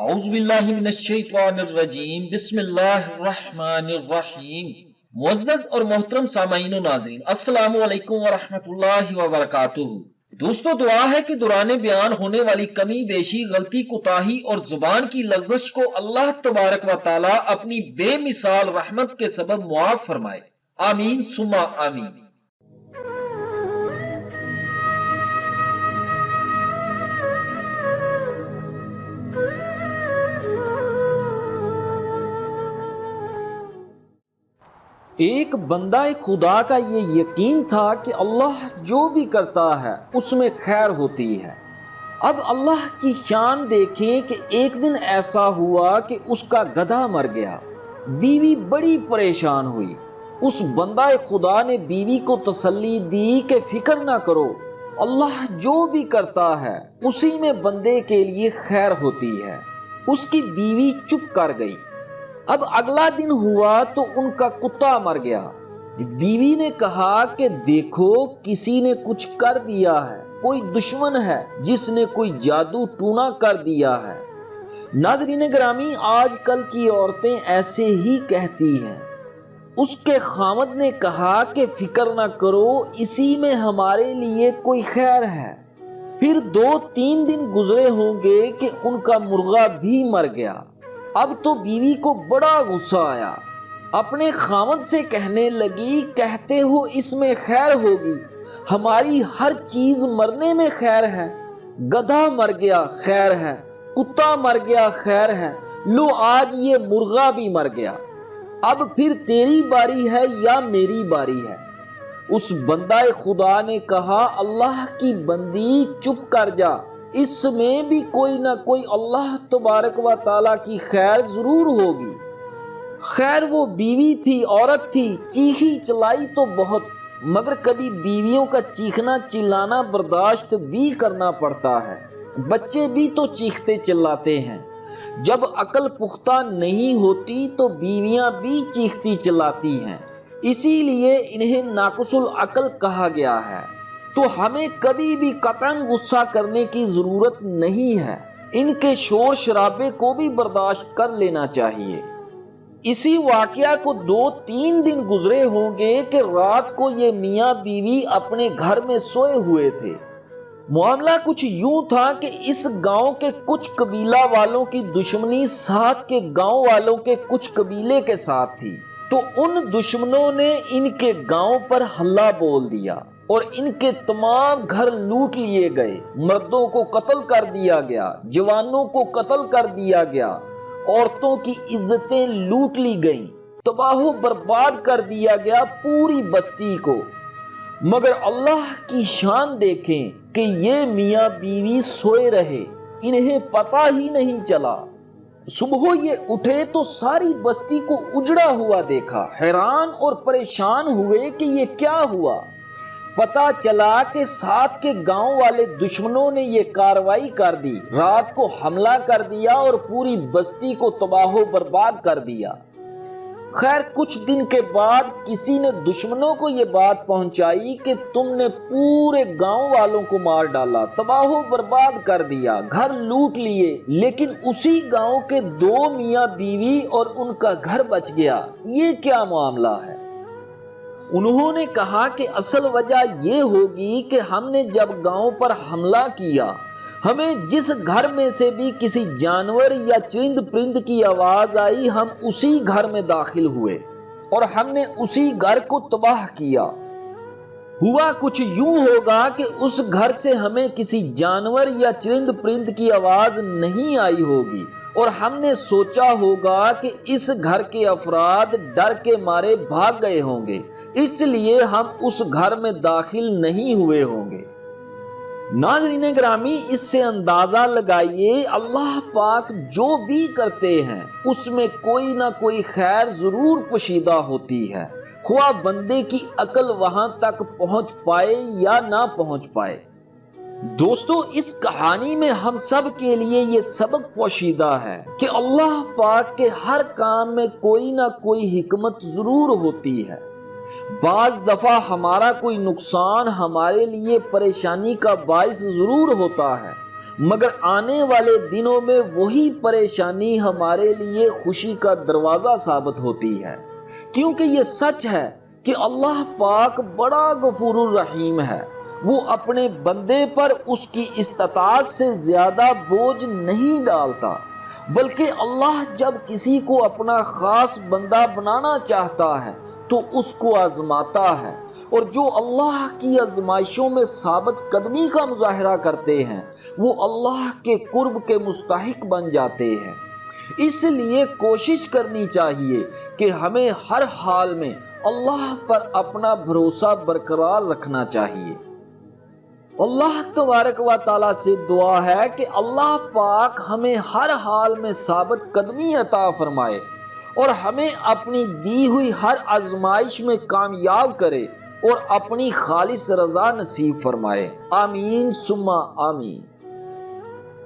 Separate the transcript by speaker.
Speaker 1: اعوذ باللہ من الشیطان الرجیم بسم اللہ الرحمن الرحیم۔ معزز اور محترم سامعین و ناظرین، السلام علیکم ورحمۃ اللہ وبرکاتہ۔ دوستو، دعا ہے کہ دوران بیان ہونے والی کمی بیشی، غلطی، کوتاہی اور زبان کی لغزش کو اللہ تبارک و تعالی اپنی بے مثال رحمت کے سبب معاف فرمائے، آمین ثم آمین۔ ایک بندہ خدا کا یہ یقین تھا کہ اللہ جو بھی کرتا ہے اس میں خیر ہوتی ہے۔ اب اللہ کی شان دیکھیں کہ ایک دن ایسا ہوا کہ اس کا گدھا مر گیا۔ بیوی بڑی پریشان ہوئی۔ اس بندہ خدا نے بیوی کو تسلی دی کہ فکر نہ کرو، اللہ جو بھی کرتا ہے اسی میں بندے کے لیے خیر ہوتی ہے۔ اس کی بیوی چپ کر گئی۔ اب اگلا دن ہوا تو ان کا کتا مر گیا۔ بیوی نے کہا کہ دیکھو، کسی نے کچھ کر دیا ہے، کوئی دشمن ہے جس نے کوئی جادو ٹونا کر دیا ہے۔ ناظرین گرامی، آج کل کی عورتیں ایسے ہی کہتی ہیں۔ اس کے خامد نے کہا کہ فکر نہ کرو، اسی میں ہمارے لیے کوئی خیر ہے۔ پھر 2-3 دن گزرے ہوں گے کہ ان کا مرغا بھی مر گیا۔ اب تو بیوی کو بڑا غصہ آیا، اپنے خامد سے کہنے لگی، کہتے ہو اس میں خیر ہوگی، ہماری ہر چیز مرنے میں خیر ہے۔ گدھا مر گیا خیر ہے، کتا مر گیا خیر ہے، لو آج یہ مرغا بھی مر گیا، اب پھر تیری باری ہے یا میری باری ہے؟ اس بندہ خدا نے کہا، اللہ کی بندی چپ کر جا، اس میں بھی کوئی نہ کوئی اللہ تبارک و تعالیٰ کی خیر ضرور ہوگی۔ خیر وہ بیوی تھی، عورت تھی، چیخی چلائی تو بہت، مگر کبھی بیویوں کا چیخنا چلانا برداشت بھی کرنا پڑتا ہے۔ بچے بھی تو چیختے چلاتے ہیں۔ جب عقل پختہ نہیں ہوتی تو بیویاں بھی چیختی چلاتی ہیں، اسی لیے انہیں ناقص العقل کہا گیا ہے۔ تو ہمیں کبھی بھی قطعاً غصہ کرنے کی ضرورت نہیں ہے، ان کے شور شرابے کو بھی برداشت کر لینا چاہیے۔ اسی واقعہ کو 2-3 دن گزرے ہوں گے کہ رات کو یہ میاں بیوی اپنے گھر میں سوئے ہوئے تھے۔ معاملہ کچھ یوں تھا کہ اس گاؤں کے کچھ قبیلہ والوں کی دشمنی ساتھ کے گاؤں والوں کے کچھ قبیلے کے ساتھ تھی، تو ان دشمنوں نے ان کے گاؤں پر حملہ بول دیا اور ان کے تمام گھر لوٹ لیے گئے۔ مردوں کو قتل کر دیا گیا، جوانوں کو قتل کر دیا گیا، عورتوں کی عزتیں لوٹ لی گئیں، تباہ و برباد کر دیا گیا پوری بستی کو۔ مگر اللہ کی شان دیکھیں کہ یہ میاں بیوی سوئے رہے، انہیں پتہ ہی نہیں چلا۔ صبح یہ اٹھے تو ساری بستی کو اجڑا ہوا دیکھا، حیران اور پریشان ہوئے کہ یہ کیا ہوا۔ پتہ چلا کہ ساتھ کے گاؤں والے دشمنوں نے یہ کارروائی کر دی، رات کو حملہ کر دیا اور پوری بستی کو تباہ و برباد کر دیا۔ خیر کچھ دن کے بعد کسی نے دشمنوں کو یہ بات پہنچائی کہ تم نے پورے گاؤں والوں کو مار ڈالا، تباہ و برباد کر دیا، گھر لوٹ لیے، لیکن اسی گاؤں کے 2 میاں بیوی اور ان کا گھر بچ گیا، یہ کیا معاملہ ہے؟ انہوں نے کہا کہ اصل وجہ یہ ہوگی کہ ہم نے جب گاؤں پر حملہ کیا، ہمیں جس گھر میں سے بھی کسی جانور یا چرند پرند کی آواز آئی، ہم اسی گھر میں داخل ہوئے اور ہم نے اسی گھر کو تباہ کیا۔ ہوا کچھ یوں ہوگا کہ اس گھر سے ہمیں کسی جانور یا چرند پرند کی آواز نہیں آئی ہوگی اور ہم نے سوچا ہوگا کہ اس گھر کے افراد ڈر کے مارے بھاگ گئے ہوں گے، اس لیے ہم اس گھر میں داخل نہیں ہوئے ہوں گے۔ ناظرین گرامی، اس سے اندازہ لگائیے اللہ پاک جو بھی کرتے ہیں اس میں کوئی نہ کوئی خیر ضرور پوشیدہ ہوتی ہے، خواہ بندے کی عقل وہاں تک پہنچ پائے یا نہ پہنچ پائے۔ دوستو، اس کہانی میں ہم سب کے لیے یہ سبق پوشیدہ ہے کہ اللہ پاک کے ہر کام میں کوئی نہ کوئی حکمت ضرور ہوتی ہے۔ بعض دفعہ ہمارا کوئی نقصان ہمارے لیے پریشانی کا باعث ضرور ہوتا ہے، مگر آنے والے دنوں میں وہی پریشانی ہمارے لیے خوشی کا دروازہ ثابت ہوتی ہے، کیونکہ یہ سچ ہے کہ اللہ پاک بڑا غفور الرحیم ہے۔ وہ اپنے بندے پر اس کی استطاعت سے زیادہ بوجھ نہیں ڈالتا، بلکہ اللہ جب کسی کو اپنا خاص بندہ بنانا چاہتا ہے تو اس کو آزماتا ہے، اور جو اللہ کی آزمائشوں میں ثابت قدمی کا مظاہرہ کرتے ہیں وہ اللہ کے قرب کے مستحق بن جاتے ہیں۔ اس لیے کوشش کرنی چاہیے کہ ہمیں ہر حال میں اللہ پر اپنا بھروسہ برقرار رکھنا چاہیے۔ اللہ تبارک و تعالیٰ سے دعا ہے کہ اللہ پاک ہمیں ہر حال میں ثابت قدمی عطا فرمائے اور ہمیں اپنی دی ہوئی ہر آزمائش میں کامیاب کرے اور اپنی خالص رضا نصیب فرمائے۔ آمین ثم آمین۔